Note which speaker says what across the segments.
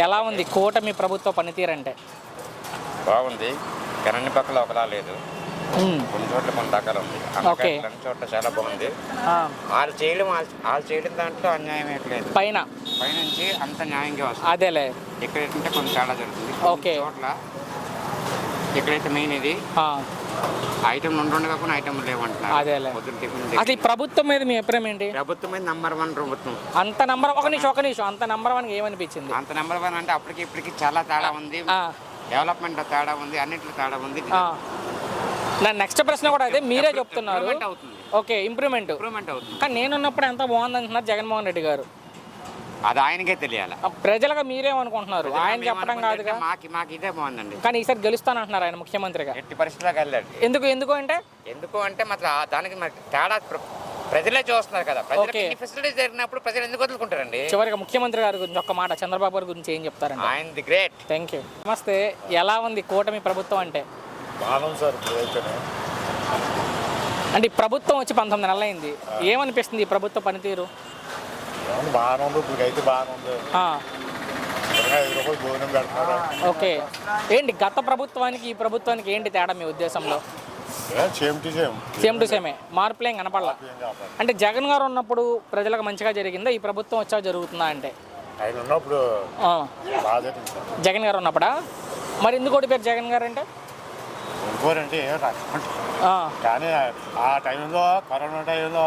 Speaker 1: ఎలా ఉంది కూటమి ప్రభుత్వ పనితీరు అంటే?
Speaker 2: బాగుంది, కానీ అన్ని పక్కల ఒకలా లేదు. కొన్ని చోట్ల కొన్ని రకాలు ఉంది. అన్ని చోట్ల చాలా బాగుంది. వాళ్ళు చేయడం దాంట్లో అన్యాయం లేదు. పైనుంచి అంత న్యాయంగా వస్తుంది.
Speaker 1: అదేలే,
Speaker 2: ఎక్కడైతే కొంచెం తేడా జరుగుతుంది. చోట్ల ఎక్కడైతే మెయిన్ ఇది ఐటమ్ రెండు కాకుండా ఐటమ్ లేవంటున్నారు.
Speaker 1: అదేలే, అసలు ఈ ప్రభుత్వం మీద మీ అభిప్రాయం ఏంటి?
Speaker 2: ప్రభుత్వం మీద నంబర్ 1 ప్రభుత్వం.
Speaker 1: అంత నంబర్ ఒక నిమిషం అంత నంబర్ 1 ఏమనిపించింది?
Speaker 2: అంత నంబర్ 1 అంటే అప్పటికి ఇప్పటికి చాలా తేడా ఉంది. డెవలప్మెంట్ తేడా ఉంది, అన్నింటిలో తేడా ఉంది.
Speaker 1: నా నెక్స్ట్ ప్రశ్న కూడా అదే, మీరే చెప్తున్నారు. ఓకే, ఇంప్రూవ్మెంట్
Speaker 2: అవుతుంది.
Speaker 1: కానీ నేనున్నప్పుడు ఎంత బాగుంది అంటున్నారు జగన్మోహన్ రెడ్డి గారు.
Speaker 2: అది ఆయనకే తెలియాలి.
Speaker 1: ప్రజలుగా మీరేమనుకుంటున్నారు? ఆయన చెప్పడం కాదుగా.
Speaker 2: మాకు ఇదే బాగుందండి.
Speaker 1: కానీ ఈసారి గెలుస్తానంటున్నారు ఆయన ముఖ్యమంత్రిగా.
Speaker 2: ఎట్టి పరిస్థితులకు వెళ్ళాడు.
Speaker 1: ఎందుకు అంటే
Speaker 2: మాత్రం దానికి తేడా ప్రజలే చూస్తున్నారు కదా. ప్రజలకి ఫెసిలిటీస్ జరిగినప్పుడు ప్రజలు ఎందుకు వదులుకుంటారండి?
Speaker 1: చివరిగా ముఖ్యమంత్రి గారి గురించి ఒక్క మాట, చంద్రబాబు గారి గురించి ఏం చెప్తారండి?
Speaker 2: ఆయన గ్రేట్.
Speaker 1: Thank you. నమస్తే, ఎలా ఉంది కూటమి ప్రభుత్వం అంటే?
Speaker 3: బాగుంది సార్.
Speaker 1: అంటే ఈ ప్రభుత్వం వచ్చి 19 నెలలు అయింది, ఏమనిపిస్తుంది ఈ ప్రభుత్వ పనితీరు?
Speaker 3: బాగానే ఉంది, ఇప్పుడైతే బాగానే ఉంది. భోజనం పెడుతున్నారు.
Speaker 1: ఓకే, ఏంటి గత ప్రభుత్వానికి ఈ ప్రభుత్వానికి ఏంటి తేడా మీ ఉద్దేశంలో? సేమ్ టు సేమే, మార్పులేం కనపడాల. అంటే జగన్ గారు ఉన్నప్పుడు ప్రజలకు మంచిగా జరిగిందా, ఈ ప్రభుత్వం వచ్చా జరుగుతుందా అంటే?
Speaker 3: ఆయన ఉన్నప్పుడు
Speaker 1: జగన్ గారు ఉన్నప్పుడా? మరి ఎందుకు ఓడిపోయారు జగన్ గారు అంటే?
Speaker 3: కానీ ఆ టైంలో కరోనా టైంలో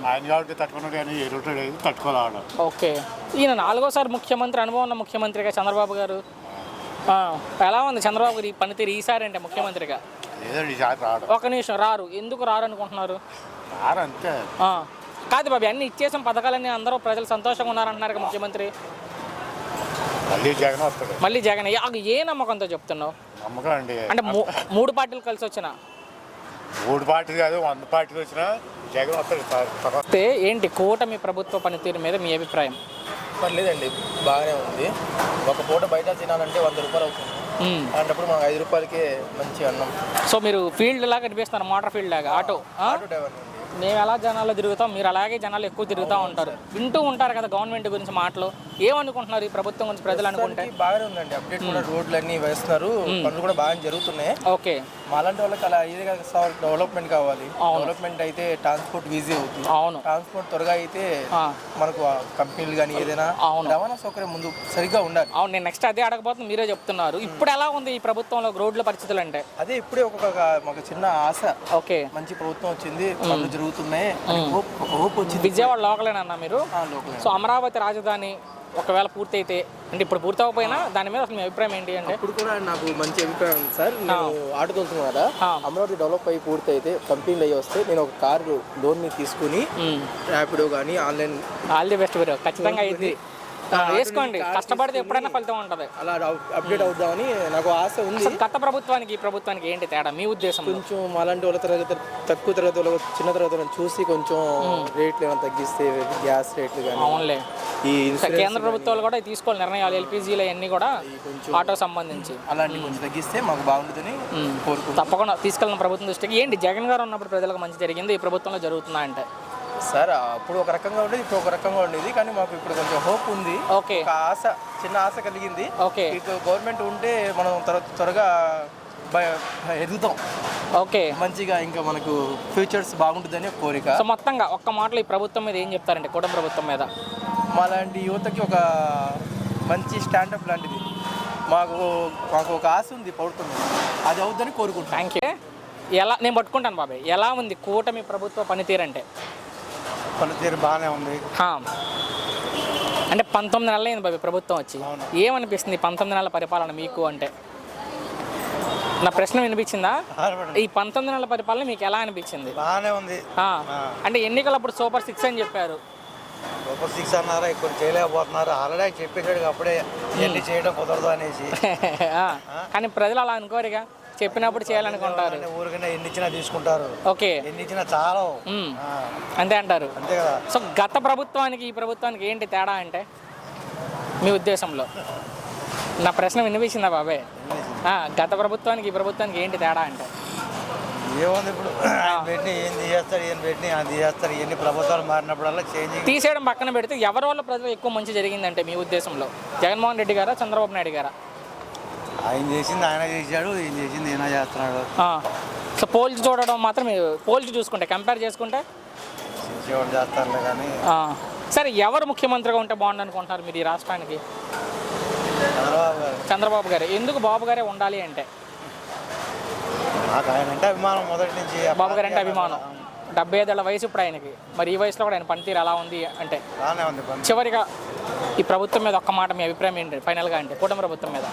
Speaker 3: ఆయన కాబట్టి తట్టుకున్నాడు, కానీ ఎదుటి తట్టుకోలేడు.
Speaker 1: ఓకే, ఈయన 4వ ముఖ్యమంత్రి, అనుభవం ఉన్న ముఖ్యమంత్రిగా చంద్రబాబు గారు. ఎలా ఉంది చంద్రబాబు గారు ఈ పనితీరు ఈసారి అంటే ముఖ్యమంత్రిగా? ఒక నిమిషం, రారు. ఎందుకు రారు అనుకుంటున్నారు?
Speaker 3: అంతే
Speaker 1: కాదు బాబు, అన్ని ఇచ్చేసాం పథకాలన్నీ, అందరూ ప్రజలు సంతోషంగా ఉన్నారంటున్నారు ముఖ్యమంత్రి. మళ్ళీ జగన్ ఏ నమ్మకంతో చెప్తున్నావు?
Speaker 3: నమ్మకం అండి.
Speaker 1: అంటే 3 పార్టీలు కలిసి వచ్చిన
Speaker 3: 3 పార్టీలు కాదు, 100 పార్టీలు వచ్చినా జగన్ వస్తాడు.
Speaker 1: ఏంటి కూటమి ప్రభుత్వ పనితీరు మీద మీ అభిప్రాయం?
Speaker 4: పర్లేదండి, బాగానే ఉంది. ఒక పూట బయట తినాలంటే 100 రూపాయలు అవుతుంది. అలాంటప్పుడు మనకు 5 రూపాయలకే మంచి అన్నం.
Speaker 1: సో మీరు ఫీల్డ్ లాగా కనిపిస్తున్నారు, మోటార్ ఫీల్డ్ లాగా. Auto
Speaker 4: driver.
Speaker 1: మేము ఎలా జనాల్లో తిరుగుతాం, మీరు అలాగే జనాలు ఎక్కువ తిరుగుతూ ఉంటారు, వింటూ ఉంటారు కదా గవర్నమెంట్ గురించి మాటలు. ఏమనుకుంటున్నారు ఈ ప్రభుత్వం గురించి ప్రజలు అనుకుంటే?
Speaker 4: బాగానే ఉందండి, అప్డేట్ కూడా రోడ్లు అన్ని వేస్తున్నారు, పనులు కూడా బాగా జరుగుతున్నాయి.
Speaker 1: ఓకే,
Speaker 4: మాలాంటి వాళ్ళకి అలా ఇది డెవలప్మెంట్ కావాలి. డెవలప్మెంట్ అయితే ట్రాన్స్పోర్ట్ ఈజీ అవుతుంది.
Speaker 1: అవును,
Speaker 4: ట్రాన్స్పోర్ట్ త్వరగా అయితే మనకు కంపెనీలు కానీ ఏదైనా రవాణా సౌకర్యం ముందు సరిగ్గా ఉండాలి.
Speaker 1: అవును, నేను నెక్స్ట్ అదే అడగబోతుంది, మీరే చెప్తున్నారు. ఇప్పుడు ఎలా ఉంది ఈ ప్రభుత్వంలో రోడ్ల పరిస్థితులు అంటే?
Speaker 4: అదే ఇప్పుడే మాకు చిన్న ఆశ.
Speaker 1: ఓకే, మంచి
Speaker 4: ప్రభుత్వం వచ్చింది, పనులు జరుగుతున్నాయి, హోప్ వచ్చింది.
Speaker 1: విజయవాడ లోకలేనన్నా మీరు? సో అమరావతి రాజధాని ఒకవేళ పూర్తి అయితే, అంటే ఇప్పుడు పూర్తి అవ్వకపోయినా దాని మీద అసలు మీ అభిప్రాయం ఏంటి అంటే?
Speaker 4: ఇప్పుడు కూడా నాకు మంచి అభిప్రాయం ఉంది సార్. నేను ఆటో తోలుతున్నాను కదా, అమరావతి డెవలప్ అయ్యి పూర్తి అయితే, కంపెనీలు అయ్యి వస్తే నేను ఒక కారు లోన్ తీసుకుని ర్యాపిడో కానీ online.
Speaker 1: All the best bro, ఖచ్చితంగా అయింది. వేసుకోండి, కష్టపడితే ఎప్పుడైనా ఫలితం ఉంటుంది.
Speaker 4: అలా అప్డేట్ అవుద్దామని నాకు ఆశ ఉంది.
Speaker 1: గత ప్రభుత్వానికి ఈ ప్రభుత్వానికి ఏంటి తేడా మీ ఉద్దేశం?
Speaker 4: కొంచెం అలాంటి వాళ్ళ తక్కువ తరగతి వాళ్ళ చిన్న తరగతి వాళ్ళని చూసి కొంచెం రేట్లు ఏమైనా తగ్గిస్తే, గ్యాస్ రేట్లు కానీ.
Speaker 1: అవునులే, ఈ కేంద్ర ప్రభుత్వాలు కూడా తీసుకోవాలి నిర్ణయాలు, ఎల్పిజీలు అన్నీ కూడా ఆటో సంబంధించి
Speaker 4: అలాంటి కొంచెం తగ్గిస్తే మాకు బాగుంటుందని కోరుకుంటున్నాను.
Speaker 1: తప్పకుండా తీసుకెళ్ళిన ప్రభుత్వం దృష్టికి. ఏంటి జగన్ గారు ఉన్నప్పుడు ప్రజలకు మంచి జరిగింది, ఈ ప్రభుత్వంలో జరుగుతుందా అంటే?
Speaker 4: సార్ అప్పుడు ఒక రకంగా ఉండేది, ఇప్పుడు ఒక రకంగా ఉండేది, కానీ మాకు ఇప్పుడు కొంచెం హోప్ ఉంది.
Speaker 1: ఓకే,
Speaker 4: ఒక ఆశ, చిన్న ఆశ కలిగింది.
Speaker 1: ఓకే,
Speaker 4: ఇక గవర్నమెంట్ ఉంటే మనం త్వరగా ఎదుగుతాం.
Speaker 1: ఓకే,
Speaker 4: మంచిగా ఇంకా మనకు ఫ్యూచర్స్ బాగుంటుందని కోరిక.
Speaker 1: సో మొత్తంగా ఒక్క మాటలో ఈ ప్రభుత్వం మీద ఏం చెప్తారంటే, కూటమి ప్రభుత్వం మీద?
Speaker 4: మాలాంటి యువతకి ఒక మంచి స్టాండప్ లాంటిది, మాకు ఒక ఆశ ఉంది ప్రభుత్వం మీద, అది అవుద్దని కోరుకుంటాం.
Speaker 1: Thank you. ఎలా, నేను పట్టుకుంటాను బాబాయ్, ఎలా ఉంది కూటమి ప్రభుత్వ పనితీరు అంటే?
Speaker 3: పనితీరు బాగానే ఉంది.
Speaker 1: అంటే 19 నెలలు అయింది బాబాయ్ ప్రభుత్వం వచ్చి, ఏమనిపిస్తుంది 19 నెలల పరిపాలన మీకు అంటే? నా ప్రశ్న వినిపించిందా? ఈ 19 నెలల పరిపాలన మీకు ఎలా అనిపించింది?
Speaker 3: బాగానే ఉంది.
Speaker 1: అంటే ఎన్నికలప్పుడు సూపర్ 6 అని చెప్పారు.
Speaker 3: సూపర్ 6 అన్నారా, ఎక్కువ చేయలేకపోతున్నారు. ఆల్రెడీ చెప్పేసాడు అప్పుడే ఎన్ని చేయడం కుదరదు అనేసి.
Speaker 1: కానీ ప్రజలు అలా అనుకోరుగా, చెప్పినప్పుడు చేయాలనుకుంటారు.
Speaker 3: ఊరికైనా ఎన్ని ఇచ్చినా తీసుకుంటారు.
Speaker 1: ఓకే,
Speaker 3: ఎన్ని ఇచ్చినా చాలా
Speaker 1: అంతే అంటారు.
Speaker 3: అంతే కదా.
Speaker 1: సో గత ప్రభుత్వానికి ఈ ప్రభుత్వానికి ఏంటి తేడా అంటే మీ ఉద్దేశంలో? నా ప్రశ్న వినిపించిందా బాబాయ్? గత ప్రభుత్వానికి ఈ ప్రభుత్వానికి ఏంటి తేడా అంటే?
Speaker 5: ఏముంది ఇప్పుడు పెట్టి ఏం తీసేస్తారు ఏం పెట్టి అది చేస్తారు ఎన్ని ప్రభుత్వాలు మారినప్పుడల్లా చేంజింగ్.
Speaker 1: తీసేయడం పక్కన పెడితే ఎవరి వల్ల ప్రజలు ఎక్కువ మంచి జరిగిందంటే మీ ఉద్దేశంలో జగన్మోహన్ రెడ్డి గారా చంద్రబాబు నాయుడు గారా?
Speaker 5: ఆయన చేసింది ఆయన చేశాడు, ఈయన చేసింది ఈయన చేస్తున్నాడు.
Speaker 1: సో పోల్చి చూడడం మాత్రం పోల్చి చూసుకుంటే కంపేర్ చేసుకుంటే
Speaker 5: చేసేవాడు చేస్తారులే కానీ.
Speaker 1: సరే ఎవరు ముఖ్యమంత్రిగా ఉంటే బాగుండు అనుకుంటున్నారు మీరు ఈ రాష్ట్రానికి?
Speaker 5: చంద్రబాబు గారు.
Speaker 1: చంద్రబాబు గారు. ఎందుకు బాబు గారే ఉండాలి అంటే?
Speaker 5: నాకు ఆయన అంటే అభిమానం మొదటి నుంచి.
Speaker 1: బాబు గారు అంటే అభిమానం. 75 ఏళ్ల వయసు ఇప్పుడు ఆయనకి. మరి ఈ వయసులో కూడా ఆయన పనితీరు ఎలా ఉంది అంటే?
Speaker 5: బాగానే ఉంది.
Speaker 1: చివరిగా ఈ ప్రభుత్వం మీద ఒక్క మాట మీ అభిప్రాయం ఏంటి ఫైనల్గా అంటే కూటమి ప్రభుత్వం మీద?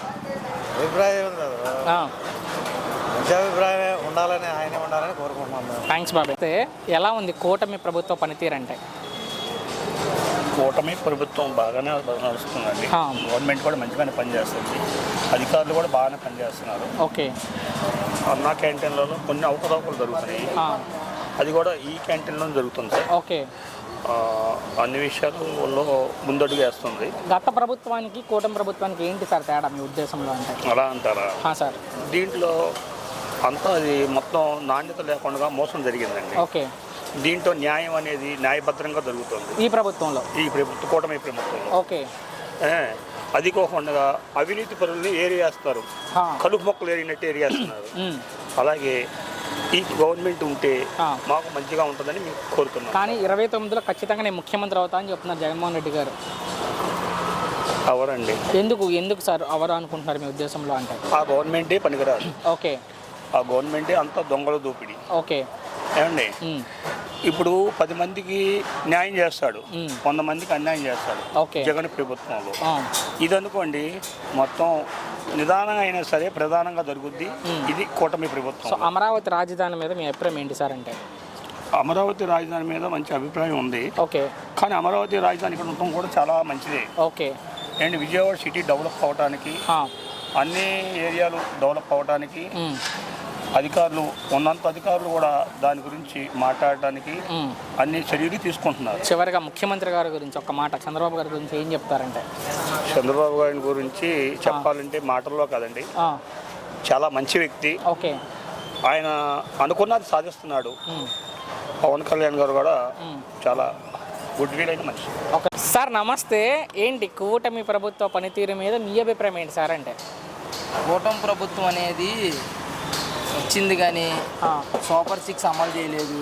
Speaker 5: అభిప్రాయం ఉంది, మంచి అభిప్రాయమే ఉండాలని ఆయనే ఉండాలని కోరుకుంటున్నాం.
Speaker 1: థ్యాంక్స్ బాబు. అయితే ఎలా ఉంది కూటమి ప్రభుత్వ పనితీరు అంటే?
Speaker 6: కూటమి ప్రభుత్వం బాగానే నడుస్తుందండి. గవర్నమెంట్ కూడా మంచిగానే పనిచేస్తుంది, అధికారులు కూడా బాగానే పనిచేస్తున్నారు.
Speaker 1: ఓకే.
Speaker 6: అన్నా క్యాంటీన్లలో కొన్ని అవకతవకలు జరుగుతున్నాయి, అది కూడా ఈ క్యాంటీన్లో జరుగుతుంది సార్.
Speaker 1: ఓకే.
Speaker 6: అన్ని విషయాలలో ముందడుగు వేస్తుంది.
Speaker 1: గత ప్రభుత్వానికి కూటమి ప్రభుత్వానికి ఏంటి సార్ తేడా మీ ఉద్దేశంలో అంటే?
Speaker 6: అలా అంటారా
Speaker 1: సార్?
Speaker 6: దీంట్లో అంతా అది మొత్తం నాణ్యత లేకుండా మోసం జరిగిందండి.
Speaker 1: ఓకే.
Speaker 6: దీంట్లో న్యాయం అనేది న్యాయబద్ధంగా జరుగుతుంది
Speaker 1: ఈ ప్రభుత్వంలో,
Speaker 6: ఈ ప్రభుత్వం కూటమి ప్రభుత్వంలో.
Speaker 1: ఓకే.
Speaker 6: అది కాకుండా అవినీతి పరుల్ని ఏరియేస్తారు, కలుపు మొక్కలు ఏరినట్టు ఏరియేస్తున్నారు. అలాగే ఈ గవర్నమెంట్ ఉంటే మాకు మంచిగా ఉంటుందని మేము కోరుతున్నాం.
Speaker 1: కానీ 29లో ఖచ్చితంగా నేను ముఖ్యమంత్రి అవుతా అని చెప్తున్నారు జగన్మోహన్ రెడ్డి గారు.
Speaker 6: అవరండి.
Speaker 1: ఎందుకు సార్ అవరు అనుకుంటున్నారు మీ ఉద్దేశంలో అంటే?
Speaker 6: ఆ గవర్నమెంటే పనికిరాదు.
Speaker 1: ఓకే.
Speaker 6: ఆ గవర్నమెంటే అంతా దొంగల దోపిడీ.
Speaker 1: ఓకే.
Speaker 6: ఏమండి, ఇప్పుడు 10 మందికి న్యాయం చేస్తాడు, 100 మందికి అన్యాయం చేస్తాడు జగన్ ప్రభుత్వంలో. ఇది అనుకోండి మొత్తం నిదానంగా అయినా సరే ప్రధానంగా జరుగుద్ది. ఇది కూటమి ప్రభుత్వం.
Speaker 1: అమరావతి రాజధాని మీద మీ అభిప్రాయం ఏంటి సార్ అంటే?
Speaker 6: అమరావతి రాజధాని మీద మంచి అభిప్రాయం ఉంది.
Speaker 1: ఓకే.
Speaker 6: కానీ అమరావతి రాజధాని ఇక్కడ ఉండటం కూడా చాలా మంచిదే.
Speaker 1: Okay.
Speaker 6: And Vijayawada city develop అవ్వడానికి, అన్ని ఏరియాలు డెవలప్ అవ్వడానికి అధికారులు ఉన్నంత అధికారులు కూడా దాని గురించి మాట్లాడడానికి అన్ని చర్యలు తీసుకుంటున్నారు.
Speaker 1: చివరిగా ముఖ్యమంత్రి గారి గురించి ఒక మాట, చంద్రబాబు గారి గురించి ఏం చెప్తారంటే?
Speaker 6: చంద్రబాబు గారి గురించి చెప్పాలంటే మాటల్లో కాదండి, చాలా మంచి వ్యక్తి.
Speaker 1: ఓకే.
Speaker 6: ఆయన అనుకున్నది సాధిస్తున్నాడు. పవన్ కళ్యాణ్ గారు కూడా చాలా గుడ్ విల్ అయిన మనిషి.
Speaker 1: ఓకే సార్, నమస్తే. ఏంటి కూటమి ప్రభుత్వ పనితీరు మీద మీ అభిప్రాయం ఏంటి సార్ అంటే?
Speaker 4: కూటమి ప్రభుత్వం అనేది వచ్చింది కానీ సూపర్ 6 అమలు చేయలేదు,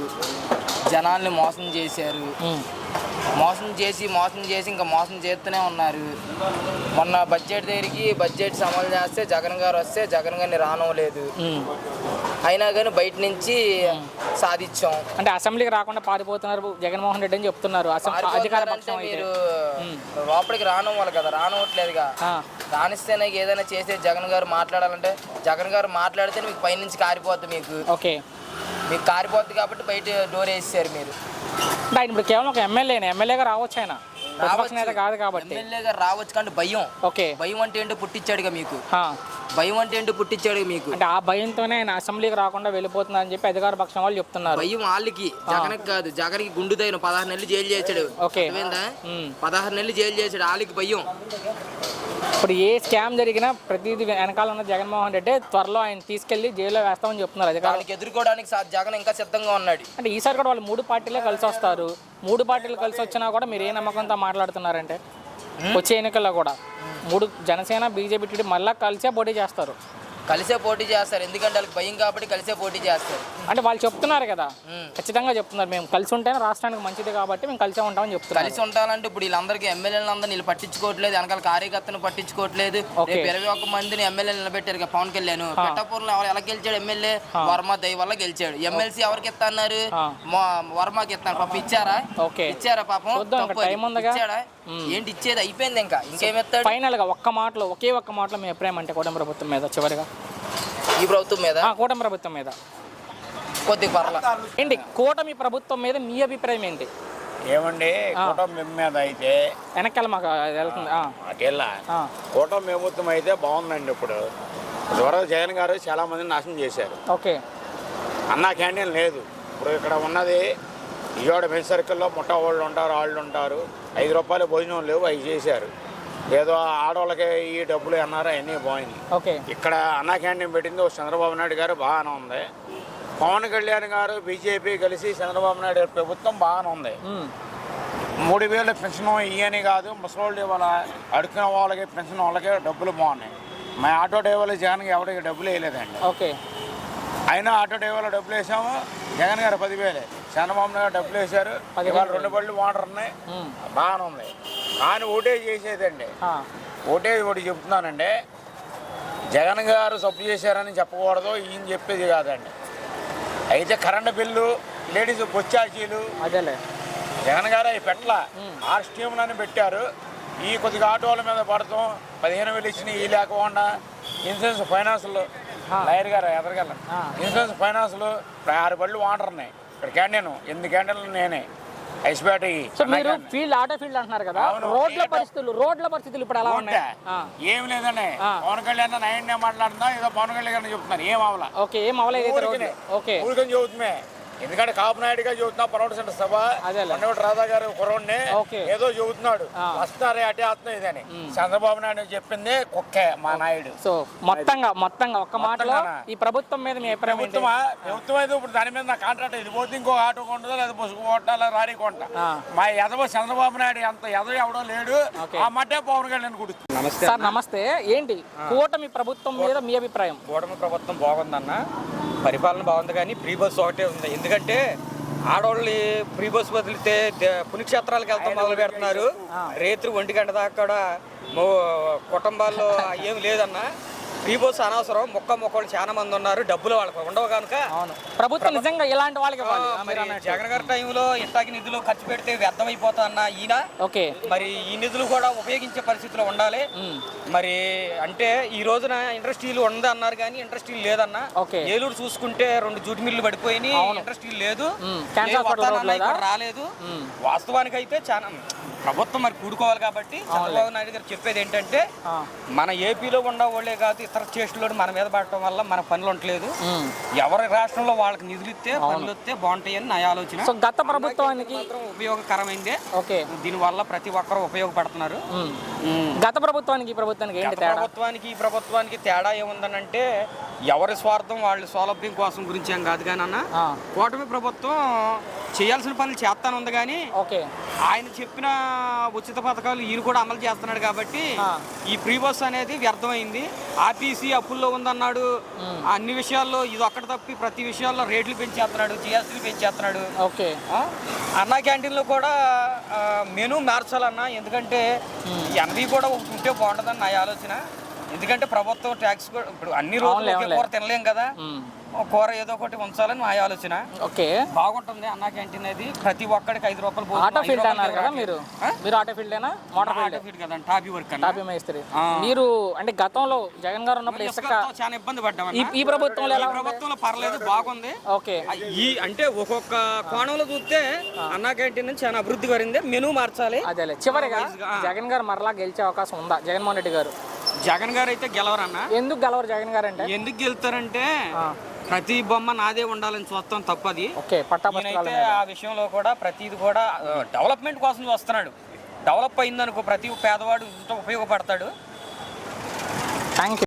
Speaker 4: జనాల్ని మోసం చేశారు, మోసం చేసి ఇంకా మోసం చేస్తూనే ఉన్నారు. మొన్న బడ్జెట్ దగ్గరికి బడ్జెట్ అమలు చేస్తే జగన్ గారు వస్తే జగన్ గారిని రానవలేదు, అయినా కానీ బయట నుంచి సాధించాం.
Speaker 1: అంటే అసెంబ్లీకి రాకుండా పారిపోతున్నారు జగన్మోహన్ రెడ్డి అని చెప్తున్నారు అధికార పక్షం.
Speaker 4: మీరు లోపలికి రానవ్వాలి కదా, రానవట్లేదుగా. రానిస్తేనే ఏదైనా చేసే జగన్ గారు మాట్లాడాలంటే జగన్ గారు మాట్లాడితే మీకు పైనుంచి కారిపోద్ది. మీకు కారిపోద్ది కాబట్టి బయట డోర్ వేసేసారు మీరు.
Speaker 1: ఆయన ఇప్పుడు కేవలం ఒక ఎమ్మెల్యేగా రావచ్చు, ఆయన ప్రతిపక్ష నేత కాదు కాబట్టి.
Speaker 4: ఎమ్మెల్యేగా రావచ్చు కానీ భయం.
Speaker 1: ఓకే.
Speaker 4: భయం అంటే ఏంటో పుట్టించాడుగా మీకు. భయం అంటే ఏంటో పుట్టించాడు మీకు. అంటే
Speaker 1: ఆ భయంతోనే ఆయన అసెంబ్లీకి రాకుండా వెళ్ళిపోతున్నా అని చెప్పి అధికార పక్షం వాళ్ళు చెప్తున్నారు.
Speaker 4: భయం వాళ్ళకి, జగన్కి కాదు. జగన్కి గుండు దైన 16 నెలలు జైలు చేశాడు.
Speaker 1: ఓకే.
Speaker 4: 16 నెలలు జైలు చేశాడు, వాళ్ళకి భయం.
Speaker 1: ఇప్పుడు ఏ స్కామ్ జరిగినా ప్రతిదీ వెనకాల ఉన్న జగన్మోహన్ రెడ్డి త్వరలో ఆయన తీసుకెళ్లి జైల్లో వేస్తామని చెప్తున్నారు అధికారులు.
Speaker 4: ఎదుర్కోవడానికి జగన్ ఇంకా సిద్ధంగా ఉన్నాడు.
Speaker 1: అంటే ఈసారి కూడా వాళ్ళు 3 పార్టీలే కలిసి వస్తారు. 3 పార్టీలు కలిసి వచ్చినా కూడా మీరు ఏ నమ్మకంతో మాట్లాడుతున్నారంటే? వచ్చే ఎన్నికల్లో కూడా 3 జనసేన బీజేపీ టీడీపీ మళ్ళీ కలిసే పోటీ చేస్తారు.
Speaker 4: ఎందుకంటే వాళ్ళకి భయం కాబట్టి కలిసే పోటీ చేస్తారు.
Speaker 1: అంటే వాళ్ళు చెప్తున్నారు కదా, ఖచ్చితంగా చెప్తున్నారు మేము కలిసి ఉంటేనే రాష్ట్రానికి మంచిది కాబట్టి మేము కలిసే ఉంటామని చెప్తున్నారు.
Speaker 4: కలిసి ఉండాలంటే ఇప్పుడు వీళ్ళందరికీ ఎమ్మెల్యేలందరూ వీళ్ళు పట్టించుకోవట్లేదు, వెనకాల కార్యకర్తను పట్టించుకోవట్లేదు. 21 మందిని ఎమ్మెల్యేలు నిలబెట్టారు. పవన్ కళ్యాణ్ పెట్టపూర్లో ఎలా గెలిచాడు ఎమ్మెల్యే? వర్మ దయ వల్ల గెలిచాడు. ఎమ్మెల్సీ ఎవరికి ఇస్తా అన్నారు? వర్మకి ఇస్తాను. పాపం ఇచ్చారా? ఇచ్చారా? పాపం ఇచ్చాడా? ఏంటి ఇచ్చేది? అయిపోయింది. ఇంకేమెత్తాడు?
Speaker 1: ఫైనల్ గా ఒకే ఒక్క మాటలో మీ అభిప్రాయం అంటే కూటమి ప్రభుత్వం మీద? చివరిగా
Speaker 4: ఈ ప్రభుత్వం మీద,
Speaker 1: కూటమి ప్రభుత్వం మీద
Speaker 4: కొద్దిగా పర్లేదు
Speaker 1: ఏంటి? కూటమి ప్రభుత్వం మీద మీ అభిప్రాయం ఏంటి?
Speaker 3: ఏమండి, కూటమి మీద అయితే
Speaker 1: వెనకాల మాకు వెళ్తుంది
Speaker 3: అటెల్లా కూటమి ప్రభుత్వం అయితే బాగుందండి. ఇప్పుడు ఇదివరకు జగన్ గారు చాలా మందిని నాశనం చేశారు.
Speaker 1: ఓకే.
Speaker 3: అన్నా క్యాంటీన్ లేదు. ఇప్పుడు ఇక్కడ ఉన్నది విజయవాడ మెయిన్ సర్కిల్లో ముఠా వాళ్ళు ఉంటారు, వాళ్ళు ఉంటారు. 5 రూపాయల భోజనం లేవు, అవి చేశారు. ఏదో ఆడవాళ్ళకి ఈ డబ్బులు అన్నారు, అవన్నీ పోయినాయి.
Speaker 1: ఓకే.
Speaker 3: ఇక్కడ అన్నా క్యాంటీన్ పెట్టింది చంద్రబాబు నాయుడు గారు, బాగానే ఉంది. పవన్ కళ్యాణ్ గారు బీజేపీ కలిసి చంద్రబాబు నాయుడు గారి ప్రభుత్వం బాగానే ఉంది. 3000 పెన్షన్ ఇవని కాదు, ముసలోళ్ళు వాళ్ళ అడుక్కున్న వాళ్ళకి పెన్షన్ వాళ్ళకి డబ్బులు బాగున్నాయి. మా ఆటో డ్రైవర్లు జగన్కి ఎవరికి డబ్బులు వేయలేదండి.
Speaker 1: ఓకే.
Speaker 3: అయినా ఆటో డ్రైవర్లు డబ్బులు వేసాము, జగన్ గారు 10,000, చంద్రబాబు నాయుడు డబ్బులు వేశారు. ఇవాళ 2 బళ్ళు వాటర్ ఉన్నాయి, బాగానే ఉంది. కానీ ఓటే చేసేదండి, ఓటే ఒకటి చెప్తున్నానండి, జగన్ గారు సబ్బు చేశారని చెప్పకూడదు, ఈయన చెప్పేది కాదండి. అయితే కరెంటు బిల్లు, లేడీస్ బొచ్చార్జీలు
Speaker 1: అదేలే
Speaker 3: జగన్ గారు అవి పెట్టల, 6 స్కీములని పెట్టారు. ఈ కొద్దిగా ఆటోల మీద పడతాం, 15,000 ఇచ్చిన ఈ లేకుండా ఇన్సూరెన్స్ ఫైనాన్స్లు లాయర్ గారు ఎదరగల ఇన్సూరెన్స్ ఫైనాన్స్లు 6 బళ్ళు వాటర్ ఉన్నాయి. ఇక్కడ క్యాంటీన్ 8 క్యాంటీన్లు నేనే ఐస్పేట.
Speaker 1: సో మీరు ఆటో ఫీల్డ్ అంటున్నారు కదా, రోడ్ల పరిస్థితులు ఇప్పుడు ఎలా ఉన్నాయి?
Speaker 3: ఏం లేదండి, పవన్ కళ్యాణ్ నైన్నే మాట్లాడుతున్నా, ఏదో పవన్ కళ్యాణ్ గారిని చెప్తున్నారు, ఏం అవలా.
Speaker 1: ఓకే, ఏం అవలేదు. ఓకే,
Speaker 3: ఊరికని చెబుతుమే, ఎందుకంటే కాపునాయుడుగా చెబుతున్నా పనోడు సెంటర్ సభ పన్నోడు రాధా గారు కుర్రోడ్ని ఏదో చెబుతున్నాడు, వస్తున్నారే అటే వస్తున్నాయి ఇదని. చంద్రబాబు నాయుడు చెప్పింది కుక్కే మా నాయుడు.
Speaker 1: సో మొత్తంగా ఒక్క మాటలో ఈ ప్రభుత్వం మీద మీ అభిప్రాయం?
Speaker 3: ప్రభుత్వం అయితే ఇప్పుడు దాని మీద నా కాంట్రాక్ట్ ఇది పోతే ఇంకో ఆటో కొంటుందో లేదా బస్సు కొట్టాలా రారీ కొంట. మా ఎదవ చంద్రబాబు నాయుడు అంత ఎదవ ఎవడో లేడు, ఆ మట్టే పవన్ కళ్యాణ్ గుడి.
Speaker 1: సార్ నమస్తే, ఏంటి కూటమి ప్రభుత్వం మీద మీ అభిప్రాయం?
Speaker 7: కూటమి ప్రభుత్వం బాగుందన్న, పరిపాలన బాగుంది, కానీ ఫ్రీ బస్సు ఒకటే ఉంది. ఎందుకంటే ఆడవాళ్ళు ఫ్రీ బస్సు వదిలితే పుణ్యక్షేత్రాలకు వెళ్తాం మొదలు పెడుతున్నారు. రేత్రి 1 గంట దాకా కూడా కుటుంబాల్లో ఏం లేదన్న. ఫ్రీ బస్సు అనవసరం, మొక్కలు చాలా మంది ఉన్నారు, డబ్బులు వాళ్ళకి ఉండవు కనుక
Speaker 1: ప్రభుత్వం నిజంగా ఇలాంటి వాళ్ళకి
Speaker 7: జగన్ గారి టైంలో ఇంతకి నిధులు ఖర్చు పెడితే వ్యర్థం అయిపోతా అన్న ఈయన.
Speaker 1: ఓకే,
Speaker 7: మరి ఈ నిధులు కూడా ఉపయోగించే పరిస్థితిలో ఉండాలి. మరి అంటే ఈ రోజున ఇండస్ట్రీలు ఉంది అన్నారు, కానీ ఇండస్ట్రీలు లేదన్న. ఏలూరు చూసుకుంటే 2 జూట్ మిల్లు పడిపోయినాయి, ఇండస్ట్రీలు లేదు, రాలేదు. వాస్తవానికి అయితే చాలా ప్రభుత్వం మరి కూడుకోవాలి. కాబట్టి చంద్రబాబు నాయుడు గారు చెప్పేది ఏంటంటే, మన ఏపీలో ఉన్న వాళ్ళే కాదు ఇతర స్టేట్లలో మన మీద పడటం వల్ల మన పనులు ఉండలేదు, ఎవరి రాష్ట్రంలో వాళ్ళకి నిధులు ఇస్తే పనులు వస్తే బాగుంటాయని నా ఆలోచన.
Speaker 1: గత ప్రభుత్వానికి
Speaker 7: ఉపయోగకరమైందే, దీని వల్ల ప్రతి ఒక్కరు ఉపయోగపడుతున్నారు.
Speaker 1: గత ప్రభుత్వానికి ఈ
Speaker 7: ప్రభుత్వానికి తేడా ఏముందనంటే, ఎవరి స్వార్థం వాళ్ళ సౌలభ్యం కోసం గురించి ఏం కాదు. కానీ అన్న కూటమి ప్రభుత్వం చేయాల్సిన పనులు చేస్తానుంది, కానీ ఆయన చెప్పిన ఉచిత పథకాలు ఈయన కూడా అమలు చేస్తున్నాడు. కాబట్టి ఈ ఫ్రీ బస్ అనేది వ్యర్థమైంది. ఆర్టీసీ అప్పుల్లో ఉందన్నాడు, అన్ని విషయాల్లో ఇది ఒక్కటి తప్పి ప్రతి విషయాల్లో రేట్లు పెంచేస్తున్నాడు, జిఎస్టీలు పెంచేస్తున్నాడు. అన్నా క్యాంటీన్లో కూడా మెనూ మార్చాలన్నా, ఎందుకంటే ఎన్వి కూడా ఉంటే బాగుంటుందని నా ఆలోచన. ఎందుకంటే ప్రభుత్వం ట్యాక్స్ ఇప్పుడు అన్ని రోజులు కూర తినలేం కదా, కూర ఏదో ఒకటి ఉంచాలని మా ఆలోచన. బాగుంటుంది అన్నా క్యాంటీన్ అనేది, ప్రతి ఒక్కడికి 5 రూపాయలు.
Speaker 1: ఆటో ఫీల్డ్ అన్నారు కదా మీరు ఆటో ఫీల్డేనా?
Speaker 7: ఆటో ఫీల్డ్ కదండి, టాపీ వర్క్
Speaker 1: టాపీ మేస్త్రి. మీరు అంటే గతంలో జగన్ గారు ఉన్నప్పుడు
Speaker 7: చాలా ఇబ్బంది పడ్డాం.
Speaker 1: ఈ
Speaker 7: ప్రభుత్వంలో పర్లేదు, బాగుంది. ఈ అంటే ఒక్కొక్క కోణంలో చూస్తే అన్నా క్యాంటీన్ చాలా అభివృద్ధి జరిగింది, మెనూ మార్చాలి.
Speaker 1: అదే చివరిగా జగన్ గారు మరలా గెలిచే అవకాశం ఉందా? జగన్మోహన్ రెడ్డి గారు
Speaker 7: జగన్ గారు అయితే గెలవరన్నా.
Speaker 1: ఎందుకు గెలవరు జగన్ గారు? అంటే
Speaker 7: ఎందుకు గెలుతారంటే, ప్రతి బొమ్మ నాదే ఉండాలని చూస్తాం తప్పది. ఆ విషయంలో కూడా ప్రతిది కూడా డెవలప్మెంట్ కోసం వస్తున్నాడు. డెవలప్ అయిందనుకో ప్రతి పేదవాడు ఉపయోగపడతాడు.
Speaker 1: Thank you.